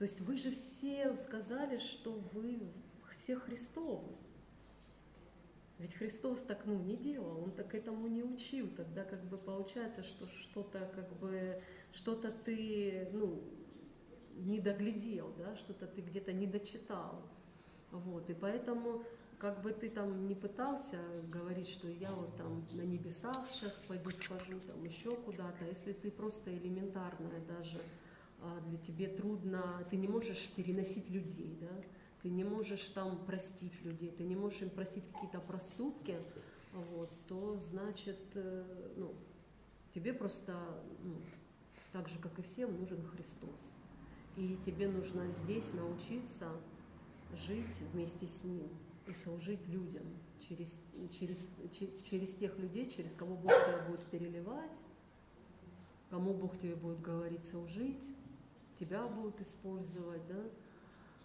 То есть вы же все сказали, что вы все Христовы. Ведь Христос так не делал, Он так этому не учил. Тогда как бы получается, что что-то ты не доглядел, да, что-то ты где-то не дочитал. Вот, и поэтому как бы ты там не пытался говорить, что я вот там на небесах сейчас пойду схожу, там еще куда-то, если ты просто элементарное даже для тебе трудно, ты не можешь переносить людей, да, ты не можешь там простить людей, ты не можешь им простить какие-то проступки, вот, то значит, тебе просто, так же, как и всем, нужен Христос. И тебе нужно здесь научиться жить вместе с Ним и служить людям через тех людей, через кого Бог тебя будет переливать, кому Бог тебе будет говорить служить, тебя будут использовать, да,